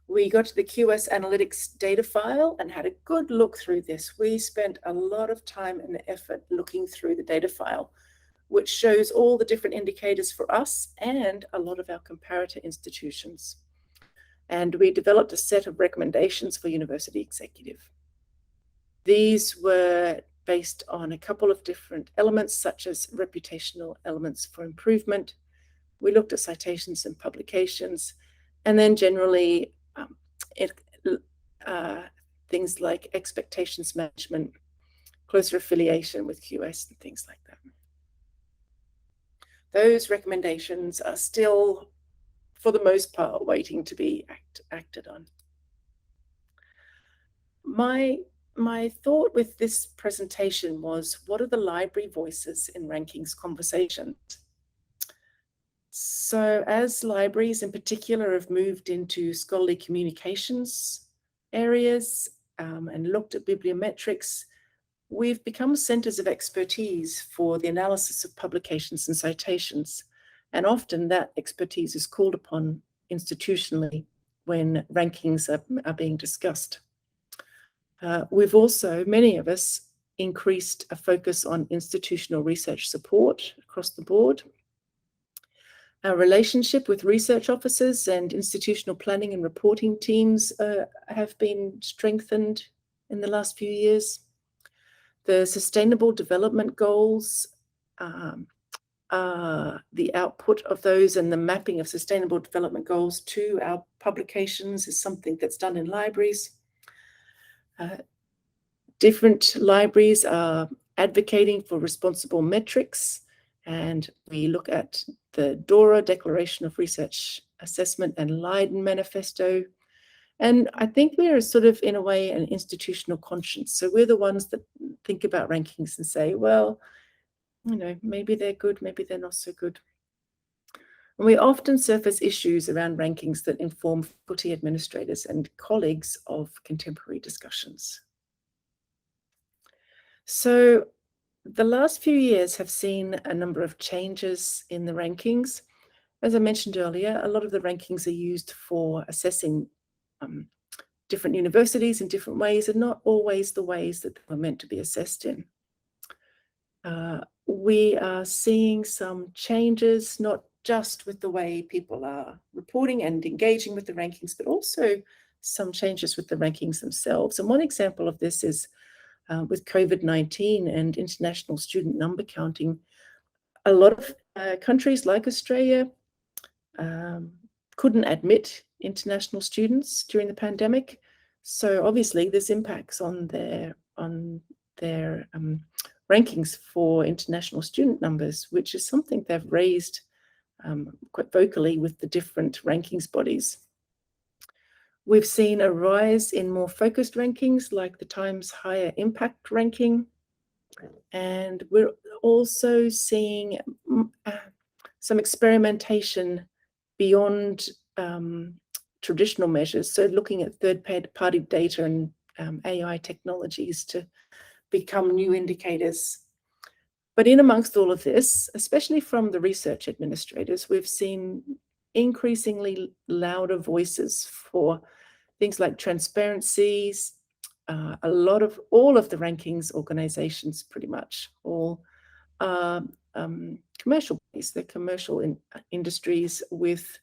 We got to the QS analytics data file and had a good look through this. We spent a lot of time and effort looking through the data file, which shows all the different indicators for us and a lot of our comparator institutions. And we developed a set of recommendations for university executive. These were based on a couple of different elements, such as reputational elements for improvement. We looked at citations and publications, and then generally things like expectations management, closer affiliation with QS, and things like that. Those recommendations are still, for the most part, waiting to be acted on. My thought with this presentation was, what are the library voices in rankings conversations? So as libraries in particular have moved into scholarly communications areas and looked at bibliometrics, we've become centers of expertise for the analysis of publications and citations. And often that expertise is called upon institutionally when rankings are being discussed. We've also, many of us, increased a focus on institutional research support across the board. Our relationship with research officers and institutional planning and reporting teams have been strengthened in the last few years. The Sustainable Development Goals, the output of those and the mapping of Sustainable Development Goals to our publications is something that's done in libraries. Different libraries are advocating for responsible metrics, and we look at the DORA, Declaration of Research Assessment, and Leiden Manifesto. And I think we are sort of, in a way, an institutional conscience. So we're the ones that think about rankings and say, well, you know, maybe they're good, maybe they're not so good. And we often surface issues around rankings that inform faculty administrators and colleagues of contemporary discussions. So the last few years have seen a number of changes in the rankings. As I mentioned earlier, a lot of the rankings are used for assessing different universities in different ways, and not always the ways that they were meant to be assessed in. We are seeing some changes, not just with the way people are reporting and engaging with the rankings, but also some changes with the rankings themselves. And one example of this is with COVID-19 and international student number counting. A lot of countries like Australia couldn't admit international students during the pandemic. So obviously this impacts on their rankings for international student numbers, which is something they've raised quite vocally with the different rankings bodies. We've seen a rise in more focused rankings like the Times Higher Impact ranking. And we're also seeing some experimentation beyond traditional measures. So looking at third-party data and AI technologies to become new indicators. But in amongst all of this, especially from the research administrators, we've seen increasingly louder voices for things like transparencies. All of the rankings organizations, pretty much all are commercial based. They're commercial industries with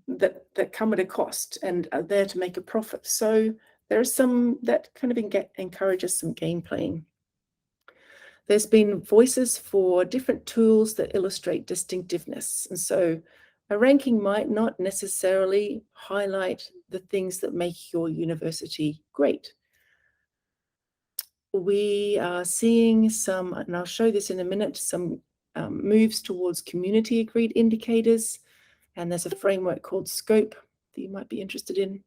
that come at a cost and are there to make a profit. So there are some that kind of encourages some game playing. there's been voices for different tools that illustrate distinctiveness. And so a ranking might not necessarily highlight the things that make your university great. We are seeing some, and I'll show this in a minute, some moves towards community agreed indicators. And there's a framework called SCOPE that you might be interested in.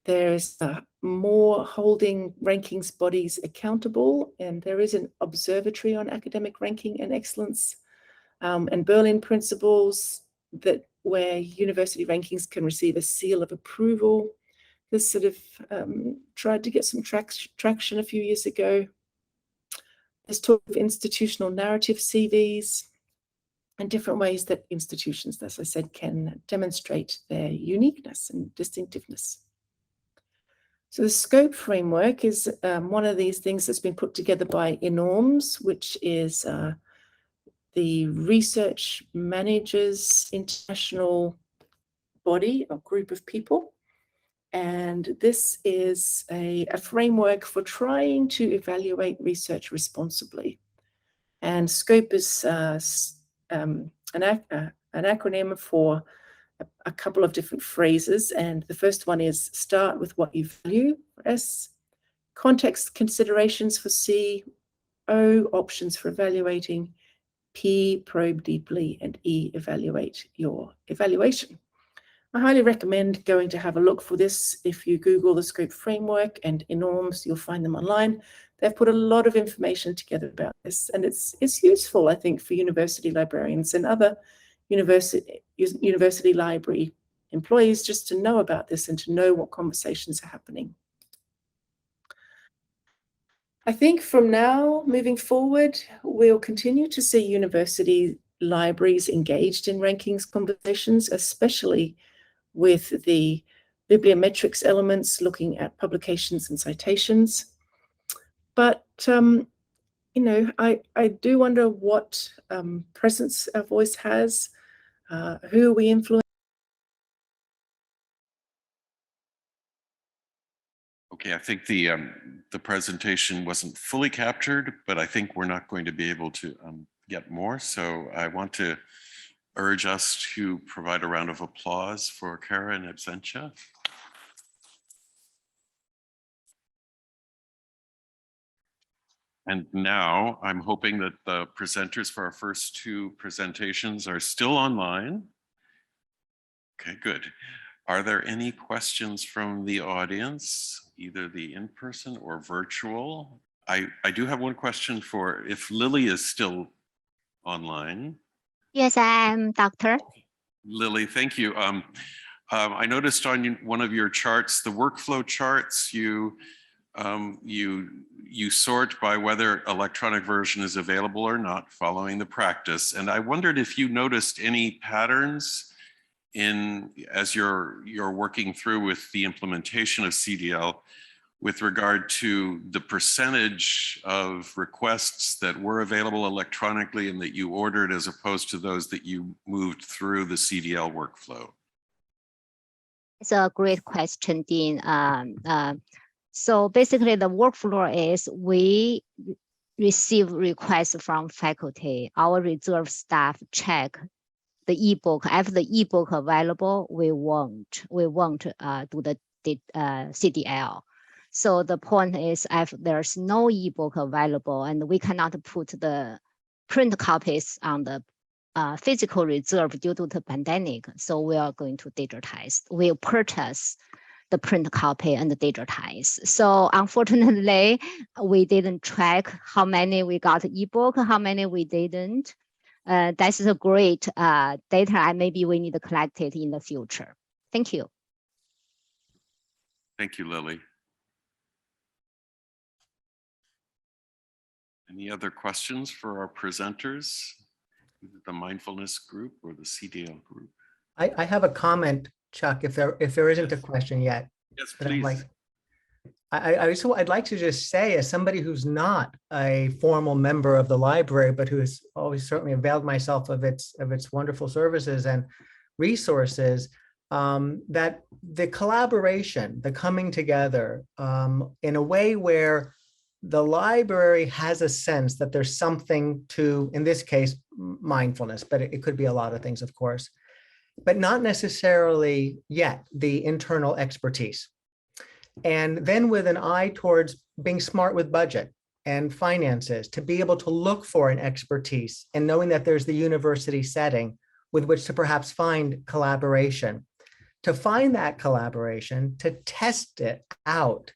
There's more holding rankings bodies accountable, and there is an observatory on academic ranking and excellence, and Berlin principles that where university rankings can receive a seal of approval. This sort of tried to get some traction a few years ago. There's talk of institutional narrative CVs and different ways that institutions, as I said, can demonstrate their uniqueness and distinctiveness. So the SCOPE framework is one of these things that's been put together by eNorms, which is the research managers international body or group of people. And this is a framework for trying to evaluate research responsibly. And SCOPE is an acronym for a couple of different phrases. And the first one is start with what you value, for S, context considerations for C, O, options for evaluating, P, probe deeply, and E, evaluate your evaluation. I highly recommend going to have a look for this. If you Google the SCOPE framework and eNorms, you'll find them online. They've put a lot of information together about this, and it's useful, I think, for university librarians and other university library employees just to know about this and to know what conversations are happening. I think from now moving forward, we'll continue to see university libraries engaged in rankings conversations, especially with the bibliometrics elements, looking at publications and citations. But, you know, I do wonder what presence our voice has, who are we influencing? Okay, I think the presentation wasn't fully captured, but I think we're not going to be able to get more. So I want to urge us to provide a round of applause for Kara in absentia. And now I'm hoping that the presenters for our first two presentations are still online. Okay, good. Are there any questions from the audience, either the in-person or virtual? I do have one question for if Lily is still online. Yes, I am, Doctor. Lily, thank you. I noticed on one of your charts, the workflow charts, you sort by whether electronic version is available or not following the practice. And I wondered if you noticed any patterns as you're working through with the implementation of CDL with regard to the percentage of requests that were available electronically and that you ordered as opposed to those that you moved through the CDL workflow? It's a great question, Dean. So basically the workflow is we receive requests from faculty. Our reserve staff check the ebook. If the ebook available, we won't do the CDL. So the point is, if there's no ebook available and we cannot put the print copies on the physical reserve due to the pandemic, so we are going to digitize. We'll purchase the print copy and digitize. So unfortunately, we didn't track how many we got ebook, how many we didn't. That's a great data, and maybe we need to collect it in the future. Thank you. Thank you, Lily. Any other questions for our presenters, either the mindfulness group or the CDL group? I have a comment, Chuck, if there isn't a question yet. Yes, please. I'd like to just say, as somebody who's not a formal member of the library, but who has always certainly availed myself of its wonderful services and resources, that the collaboration, the coming together in a way where the library has a sense that there's something to, in this case, mindfulness, but it could be a lot of things, of course, but not necessarily yet the internal expertise. And then with an eye towards being smart with budget and finances, to be able to look for an expertise and knowing that there's the university setting with which to perhaps find collaboration, to find that collaboration, to test it out,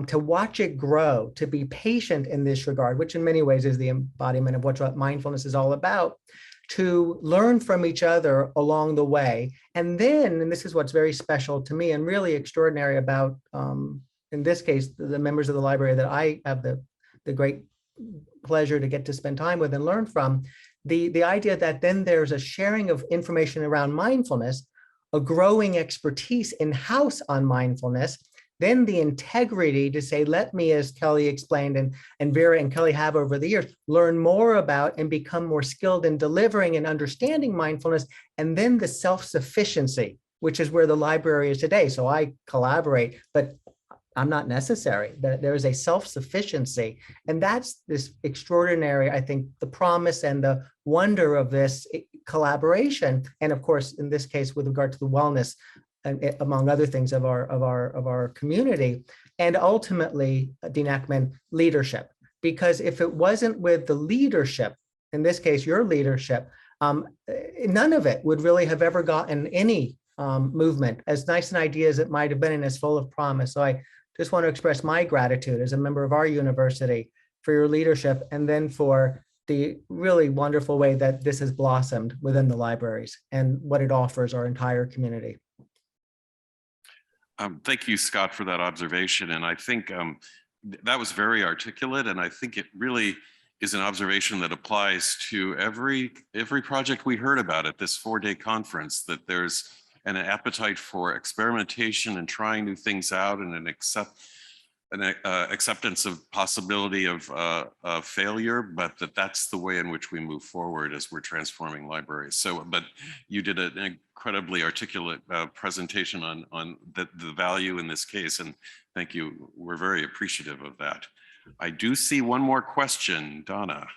to watch it grow, to be patient in this regard, which in many ways is the embodiment of what mindfulness is all about, to learn from each other along the way. And then, and this is what's very special to me and really extraordinary about, in this case, the members of the library that I have the great pleasure to get to spend time with and learn from, the idea that then there's a sharing of information around mindfulness, a growing expertise in-house on mindfulness, then the integrity to say, let me, as Kelly explained, and Vera and Kelly have over the years, learn more about and become more skilled in delivering and understanding mindfulness, and then the self-sufficiency, which is where the library is today. So I collaborate, but I'm not necessary. There is a self-sufficiency, and that's this extraordinary, I think, the promise and the wonder of this collaboration. And of course, in this case, with regard to the wellness, and among other things of our community, and ultimately, Dean Eckman, leadership. Because if it wasn't with the leadership, in this case, your leadership, none of it would really have ever gotten any movement, as nice an idea as it might have been and as full of promise. So I just want to express my gratitude as a member of our university for your leadership, and then for the really wonderful way that this has blossomed within the libraries and what it offers our entire community. Thank you, Scott, for that observation. And I think that was very articulate. And I think it really is an observation that applies to every project we heard about at this 4-day conference, that there's an appetite for experimentation and trying new things out, and an acceptance of possibility of failure, but that's the way in which we move forward as we're transforming libraries. So, but you did an incredibly articulate presentation on the value in this case, and thank you. We're very appreciative of that. I do see one more question, Donna.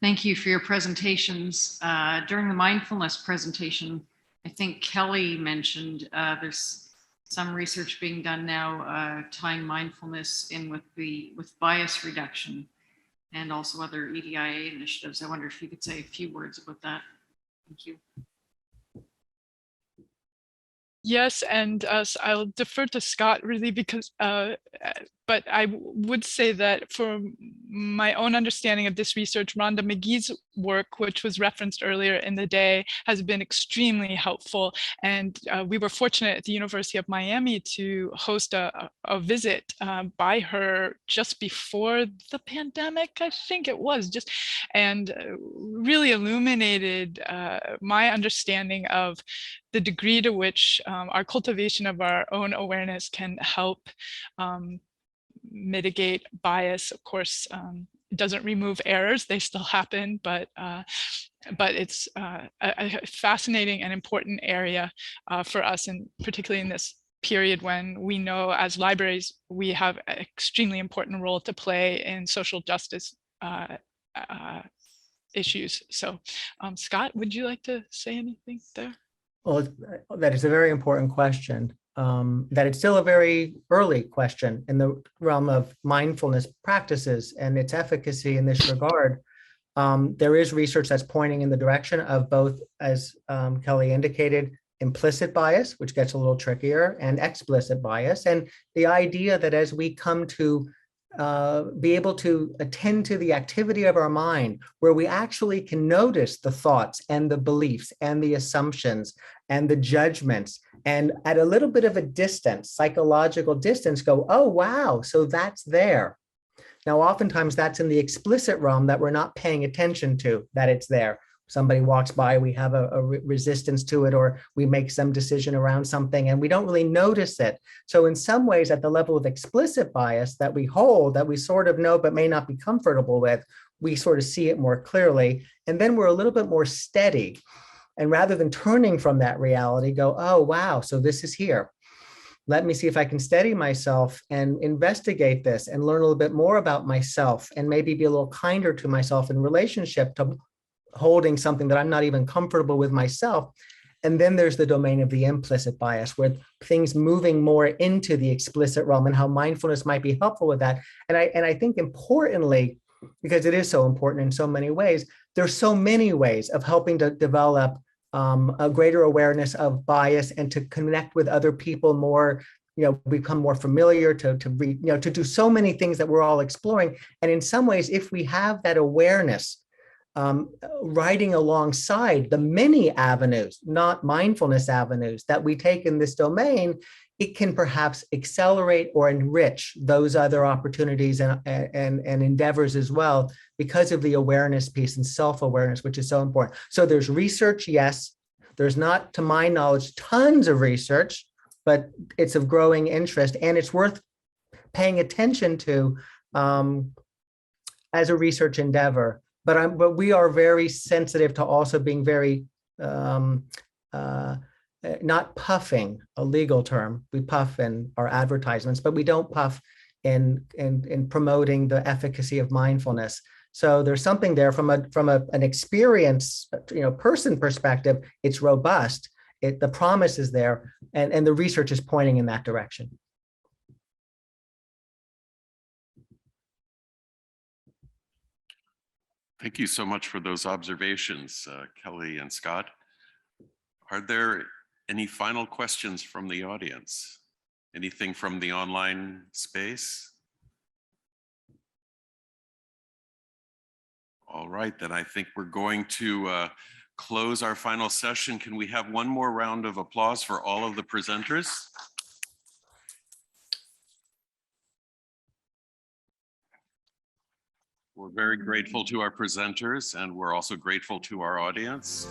Thank you for your presentations. During the mindfulness presentation, I think Kelly mentioned there's some research being done now tying mindfulness in with bias reduction and also other EDIA initiatives. I wonder if you could say a few words about that. Thank you. Yes, and I'll defer to Scott really, because but I would say that for my own understanding of this research, Rhonda McGee's work, which was referenced earlier in the day, has been extremely helpful. And we were fortunate at the University of Miami to host a visit by her just before the pandemic, I think it was, and really illuminated my understanding of the degree to which our cultivation of our own awareness can help mitigate bias. Of course, it doesn't remove errors, they still happen, but it's a fascinating and important area for us, and particularly in this period when we know as libraries we have an extremely important role to play in social justice issues. So Scott, would you like to say anything there? Well, that is a very important question. That it's still a very early question in the realm of mindfulness practices and its efficacy in this regard. There is research that's pointing in the direction of both, as Kelly indicated, implicit bias, which gets a little trickier, and explicit bias. And the idea that as we come to be able to attend to the activity of our mind, where we actually can notice the thoughts and the beliefs and the assumptions and the judgments, and at a little bit of a distance, psychological distance, go, oh, wow, so that's there. Now, oftentimes that's in the explicit realm that we're not paying attention to, that it's there. Somebody walks by, we have a resistance to it, or we make some decision around something and we don't really notice it. So in some ways, at the level of explicit bias that we hold, that we sort of know but may not be comfortable with, we sort of see it more clearly. And then we're a little bit more steady. And rather than turning from that reality, go, oh, wow, so this is here. let me see if I can steady myself and investigate this and learn a little bit more about myself and maybe be a little kinder to myself in relationship to holding something that I'm not even comfortable with myself. And then there's the domain of the implicit bias, where things moving more into the explicit realm and how mindfulness might be helpful with that. And I think importantly, because it is so important in so many ways, there's so many ways of helping to develop a greater awareness of bias and to connect with other people more, become more familiar, to read, to do so many things that we're all exploring. And in some ways, if we have that awareness, riding alongside the many avenues, not mindfulness avenues, that we take in this domain, it can perhaps accelerate or enrich those other opportunities and endeavors as well, because of the awareness piece and self-awareness, which is so important. So there's research, yes. There's not, to my knowledge, tons of research, but it's of growing interest, and it's worth paying attention to as a research endeavor. But we are very sensitive to also being very not puffing, a legal term. We puff in our advertisements, but we don't puff in promoting the efficacy of mindfulness. So there's something there from an experience, person perspective. It's robust. The promise is there, and the research is pointing in that direction. Thank you so much for those observations, Kelly and Scott. Are there any final questions from the audience? Anything from the online space? All right, then I think we're going to close our final session. Can we have one more round of applause for all of the presenters? We're very grateful to our presenters, and we're also grateful to our audience.